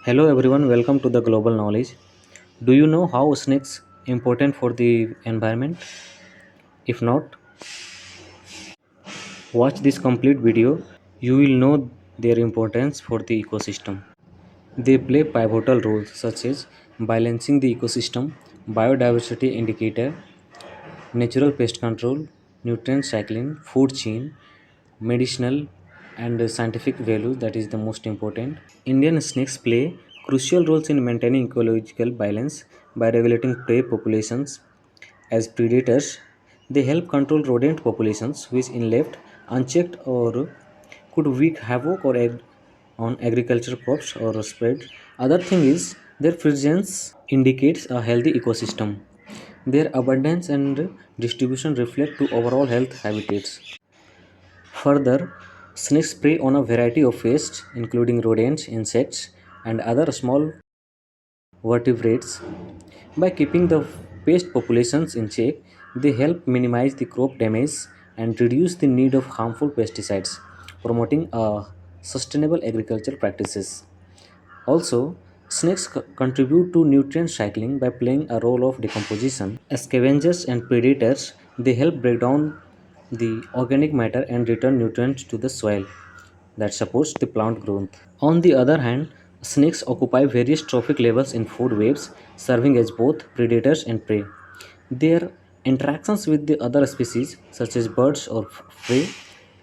Hello everyone, welcome to the Global Knowledge. Do you know how snakes important for the environment? If not, watch this complete video. You will know their importance for the ecosystem. They play pivotal roles such as balancing the ecosystem, biodiversity indicator, natural pest control, nutrient cycling, food chain, medicinal and scientific value, that is the most important. Indian snakes play crucial roles in maintaining ecological balance by regulating prey populations as predators. They help control rodent populations which in left unchecked or could wreak havoc on agriculture crops or spread. Other thing is their presence indicates a healthy ecosystem. Their abundance and distribution reflect to overall health habitats. Further, snakes prey on a variety of pests, including rodents, insects, and other small vertebrates. By keeping the pest populations in check, they help minimize the crop damage and reduce the need of harmful pesticides, promoting sustainable agricultural practices. Also, snakes contribute to nutrient cycling by playing a role of decomposition. As scavengers and predators, they help break down the organic matter and return nutrients to the soil that supports the plant growth. On the other hand, snakes occupy various trophic levels in food webs, serving as both predators and prey. Their interactions with the other species, such as birds or prey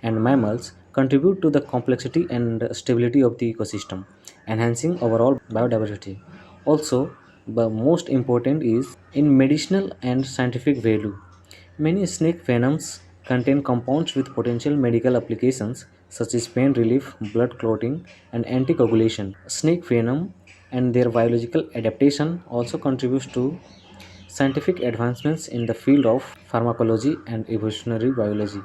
and mammals, contribute to the complexity and stability of the ecosystem, enhancing overall biodiversity. Also, the most important is in medicinal and scientific value. Many snake venoms contain compounds with potential medical applications such as pain relief, blood clotting, and anticoagulation. Snake venom and their biological adaptation also contributes to scientific advancements in the field of pharmacology and evolutionary biology.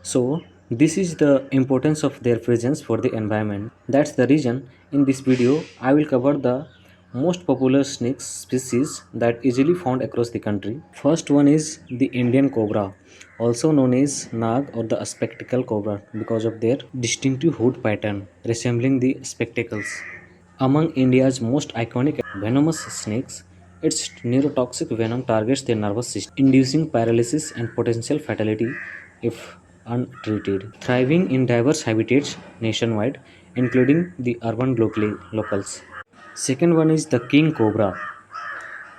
So, this is the importance of their presence for the environment. That's the reason in this video I will cover the most popular snake species that easily found across the country. First one is the Indian cobra, also known as nag or the spectacle cobra because of their distinctive hood pattern resembling the spectacles. Among India's most iconic venomous snakes, its neurotoxic venom targets the nervous system, inducing paralysis and potential fatality if untreated. Thriving in diverse habitats nationwide, including the urban locals. Second one is the king cobra.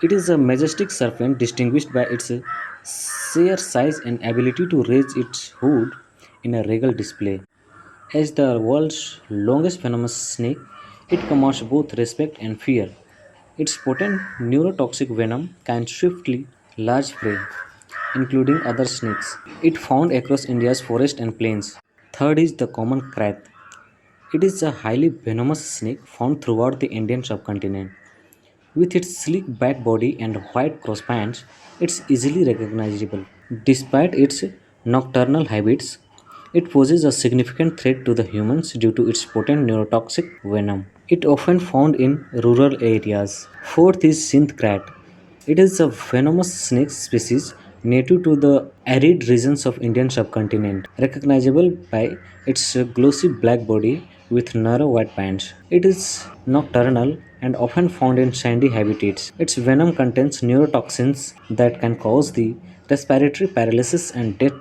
It is a majestic serpent distinguished by its sheer size and ability to raise its hood in a regal display. As the world's longest venomous snake, it commands both respect and fear. Its potent neurotoxic venom can swiftly large prey, including other snakes. It found across India's forests and plains. Third is the common crab. It is a highly venomous snake found throughout the Indian subcontinent. With its sleek back body and white crossbands, it's easily recognizable. Despite its nocturnal habits, it poses a significant threat to the humans due to its potent neurotoxic venom. It often found in rural areas. Fourth is synth rat. It is a venomous snake species native to the arid regions of Indian subcontinent, recognizable by its glossy black body with narrow white bands. It is nocturnal and often found in sandy habitats. Its venom contains neurotoxins that can cause the respiratory paralysis and death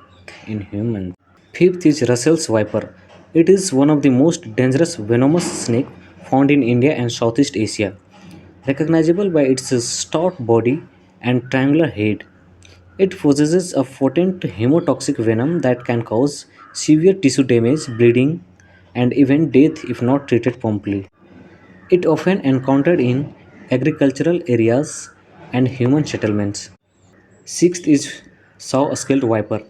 in humans. Fifth is Russell's viper. It is one of the most dangerous venomous snake found in India and Southeast Asia, recognizable by its stout body and triangular head. It possesses a potent hemotoxic venom that can cause severe tissue damage, bleeding, and even death if not treated promptly. It often encountered in agricultural areas and human settlements. Sixth is saw-scaled viper.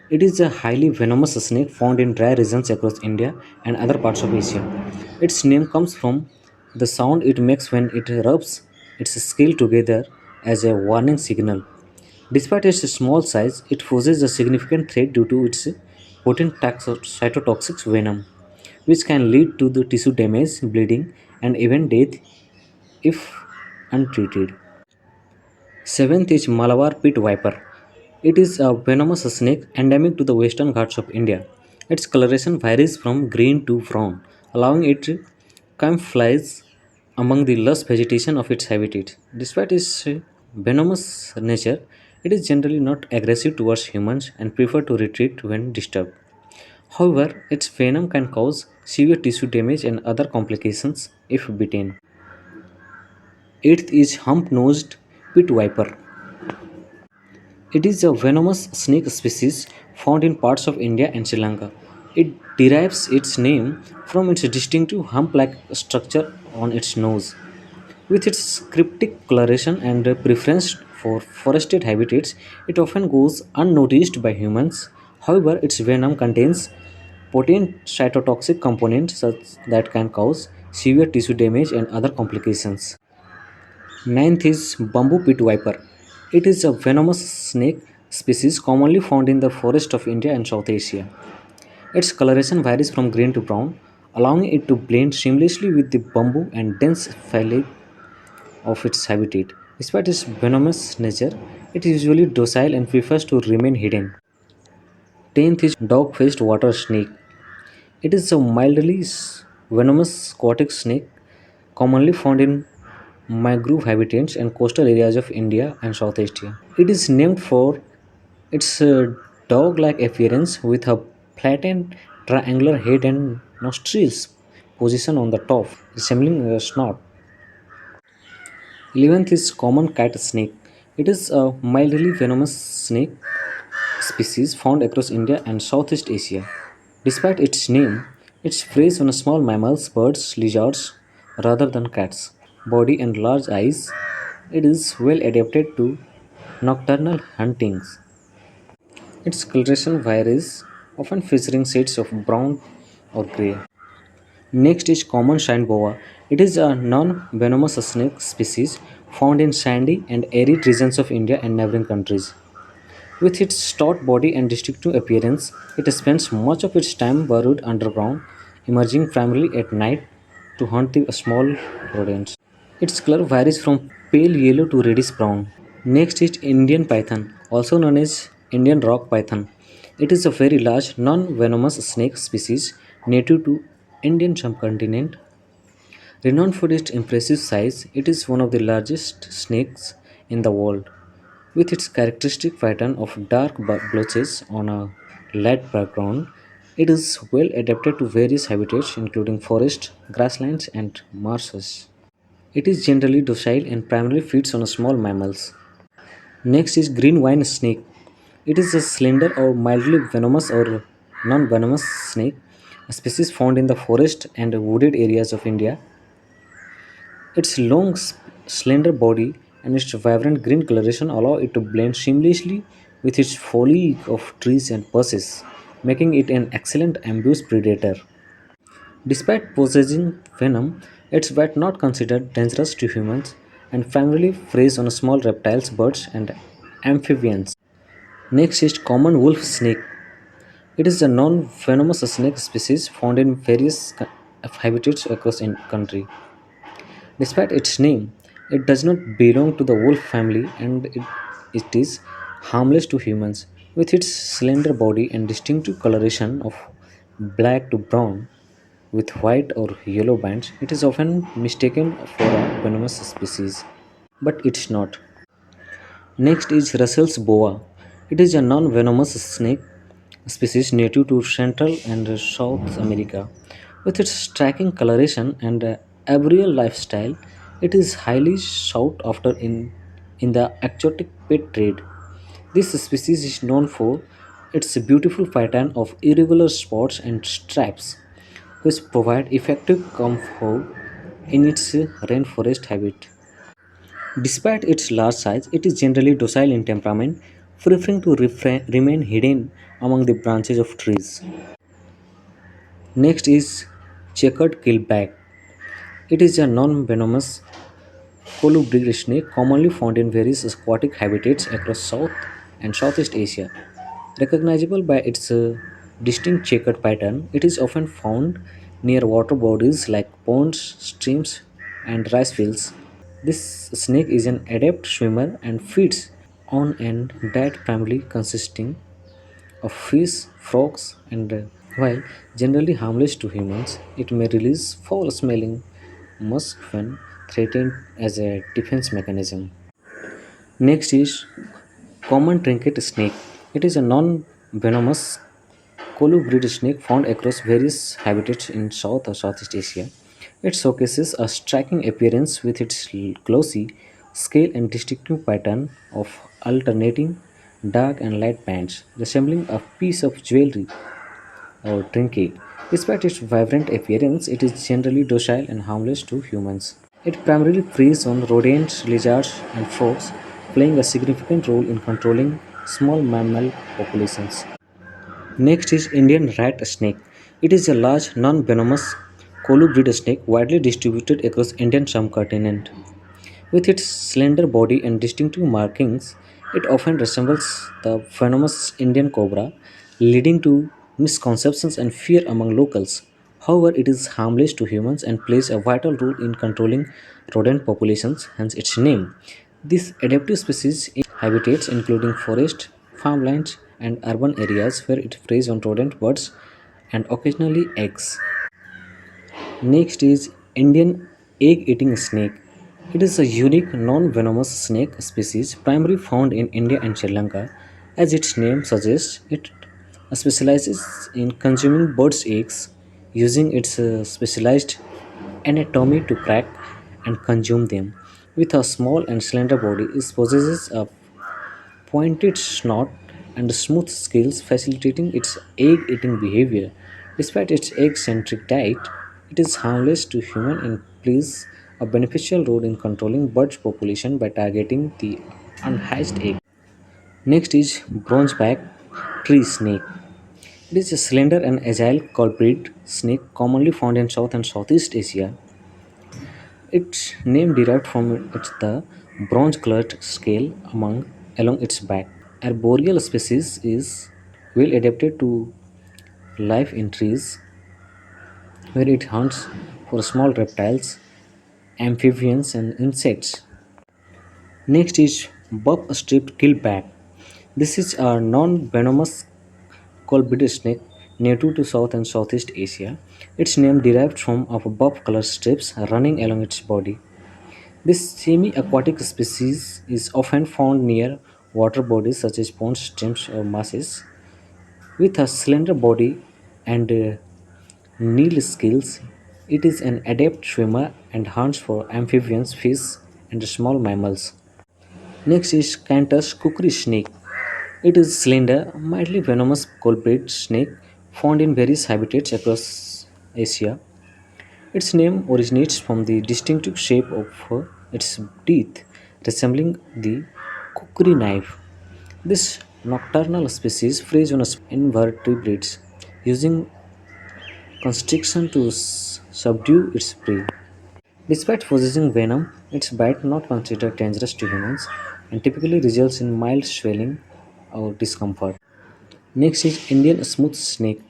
It is a highly venomous snake found in dry regions across India and other parts of Asia. Its name comes from the sound it makes when it rubs its scale together as a warning signal. Despite its small size, it poses a significant threat due to its potent cytotoxic venom, which can lead to the tissue damage, bleeding, and even death if untreated. Seventh is Malabar pit viper. It is a venomous snake endemic to the western Ghats of India. Its coloration varies from green to brown, allowing it to camouflage among the lush vegetation of its habitat. Despite its venomous nature, it is generally not aggressive towards humans and prefer to retreat when disturbed. However, its venom can cause severe tissue damage and other complications if bitten. Eighth is hump-nosed pit viper. It is a venomous snake species found in parts of India and Sri Lanka. It derives its name from its distinctive hump-like structure on its nose. With its cryptic coloration and preference for forested habitats, it often goes unnoticed by humans. However, its venom contains potent cytotoxic components such that can cause severe tissue damage and other complications. Ninth is bamboo pit viper. It is a venomous snake species commonly found in the forest of India and South Asia. Its coloration varies from green to brown, allowing it to blend seamlessly with the bamboo and dense foliage of its habitat. Despite its venomous nature, it is usually docile and prefers to remain hidden. Tenth is dog-faced water snake. It is a mildly venomous aquatic snake commonly found in mangrove habitats and coastal areas of India and South Asia. It is named for its dog-like appearance with a flattened triangular head and nostrils position on the top, resembling a snout. 11th is common cat snake. It is a mildly venomous snake species found across India and Southeast Asia. Despite its name, it preys on small mammals, birds, lizards rather than cats. Body and large eyes, it is well adapted to nocturnal huntings. Its coloration varies, often featuring shades of brown or grey. Next is common sand boa. It is a non-venomous snake species found in sandy and arid regions of India and neighboring countries. With its stout body and distinctive appearance, it spends much of its time burrowed underground, emerging primarily at night to hunt the small rodents. Its color varies from pale yellow to reddish brown. Next is Indian python, also known as Indian rock python. It is a very large, non-venomous snake species native to Indian subcontinent. Renowned for its impressive size, it is one of the largest snakes in the world. With its characteristic pattern of dark blotches on a light background, it is well adapted to various habitats including forest, grasslands, and marshes. It is generally docile and primarily feeds on small mammals. Next is green wine snake. It is a slender or mildly venomous or non-venomous snake, a species found in the forest and wooded areas of India. Its long, slender body and its vibrant green coloration allow it to blend seamlessly with its foliage of trees and bushes, making it an excellent ambush predator. Despite possessing venom, it's yet not considered dangerous to humans and primarily preys on small reptiles, birds, and amphibians. Next is common wolf snake. It is a non-venomous snake species found in various habitats across the country. Despite its name, it does not belong to the wolf family and it is harmless to humans. With its slender body and distinctive coloration of black to brown with white or yellow bands, it is often mistaken for a venomous species, but it's not. Next is Russell's boa. It is a non-venomous snake species native to Central and South America. With its striking coloration and arboreal lifestyle, it is highly sought after in the exotic pet trade. This species is known for its beautiful pattern of irregular spots and stripes, which provide effective camouflage in its rainforest habit. Despite its large size, it is generally docile in temperament, preferring to remain hidden among the branches of trees. Next is checkered keelback. It is a non-venomous colubrid snake commonly found in various aquatic habitats across South and Southeast Asia. Recognizable by its distinct checkered pattern, it is often found near water bodies like ponds, streams, and rice fields. This snake is an adept swimmer and feeds on an diet primarily consisting of fish, frogs, and while generally harmless to humans, it may release foul-smelling musk when threatened as a defense mechanism. Next is common trinket snake. It is a non-venomous colubrid snake found across various habitats in South or Southeast Asia. It showcases a striking appearance with its glossy scale and distinctive pattern of alternating dark and light bands, resembling a piece of jewelry or trinket. Despite its vibrant appearance, it is generally docile and harmless to humans. It primarily preys on rodents, lizards, and frogs, playing a significant role in controlling small mammal populations. Next is Indian rat snake. It is a large, non-venomous colubrid snake widely distributed across Indian subcontinent. With its slender body and distinctive markings, it often resembles the venomous Indian cobra, leading to misconceptions and fear among locals. However, it is harmless to humans and plays a vital role in controlling rodent populations, hence its name. This adaptive species in habitats including forest, farmlands, and urban areas where it preys on rodent birds and occasionally eggs. Next is Indian egg-eating snake. It is a unique non-venomous snake species primarily found in India and Sri Lanka. As its name suggests, it specializes in consuming birds' eggs, using its specialized anatomy to crack and consume them. With a small and slender body, it possesses a pointed snout and smooth scales facilitating its egg-eating behavior. Despite its egg-centric diet, it is harmless to humans and plays a beneficial role in controlling bird population by targeting the unhatched egg. Next is bronzeback tree snake. It is a slender and agile culprit snake commonly found in South and Southeast Asia. Its name derived from the bronze-colored scale along its back. Arboreal species is well adapted to life in trees where it hunts for small reptiles, amphibians, and insects. Next is buff-striped keelback. This is a non-venomous colbid snake native to South and Southeast Asia. Its name derived from of buff-colored strips running along its body. This semi-aquatic species is often found near water bodies such as ponds, streams, or marshes. With a slender body and Neil skills, it is an adept swimmer and hunts for amphibians, fish, and small mammals. Next is Cantus kukri snake. It is slender, mildly venomous cold-blooded snake found in various habitats across Asia. Its name originates from the distinctive shape of its teeth, resembling the kukri knife. This nocturnal species preys on invertebrates, using constriction to subdue its prey. Despite possessing venom, its bite not considered dangerous to humans and typically results in mild swelling or discomfort. Next is Indian smooth snake.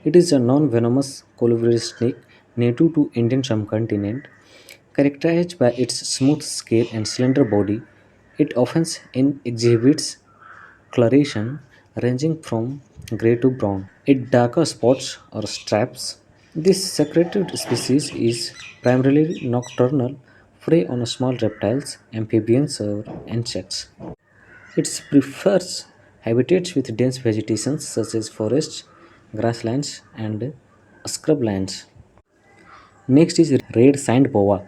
It is a non-venomous collivorous snake native to Indian subcontinent. Characterized by its smooth scale and slender body, it often exhibits coloration ranging from gray to brown. It darker spots or stripes. This secreted species is primarily nocturnal, prey on small reptiles, amphibians, or insects. It prefers habitats with dense vegetation such as forests, grasslands, and scrublands. Next is red sand boa.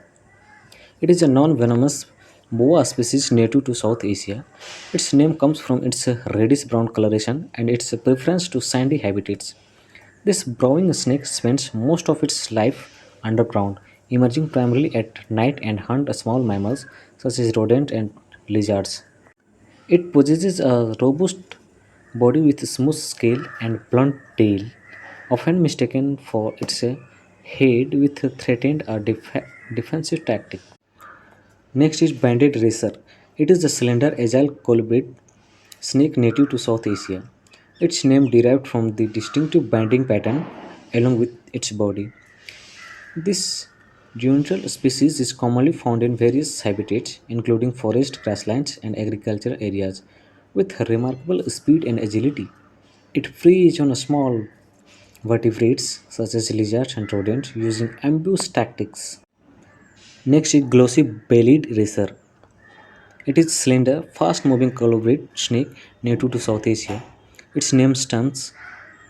It is a non-venomous boa species native to South Asia. Its name comes from its reddish-brown coloration and its preference to sandy habitats. This browing snake spends most of its life underground, emerging primarily at night and hunt small mammals such as rodents and lizards. It possesses a robust body with a smooth scale and blunt tail, often mistaken for its head with a threatened or defensive tactic. Next is banded racer. It is a slender, agile colobid snake native to South Asia. Its name derived from the distinctive banding pattern along with its body. This Diurnal species is commonly found in various habitats, including forest, grasslands, and agricultural areas, with remarkable speed and agility. It preys on small vertebrates such as lizards and rodents using ambush tactics. Next is glossy bellied racer. It is slender, fast-moving colobrid snake native to South Asia. Its name stems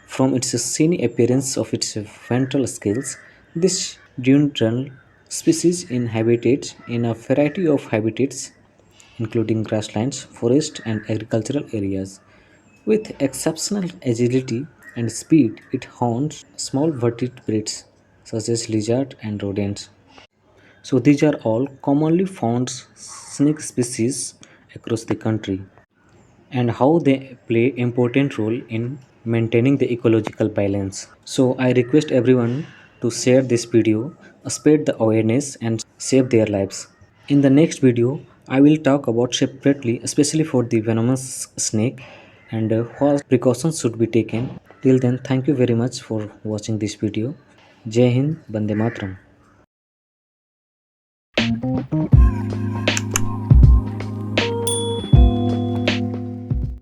from its shiny appearance of its ventral scales. This diurnal species inhabits in a variety of habitats, including grasslands, forest, and agricultural areas. With exceptional agility and speed, it haunts small vertebrates such as lizards and rodents. So these are all commonly found snake species across the country and how they play important role in maintaining the ecological balance. So I request everyone to share this video, spread the awareness and save their lives. In the next video, I will talk about separately, especially for the venomous snake and what precautions should be taken. Till then, thank you very much for watching this video. Jai Hind, Bande Matram.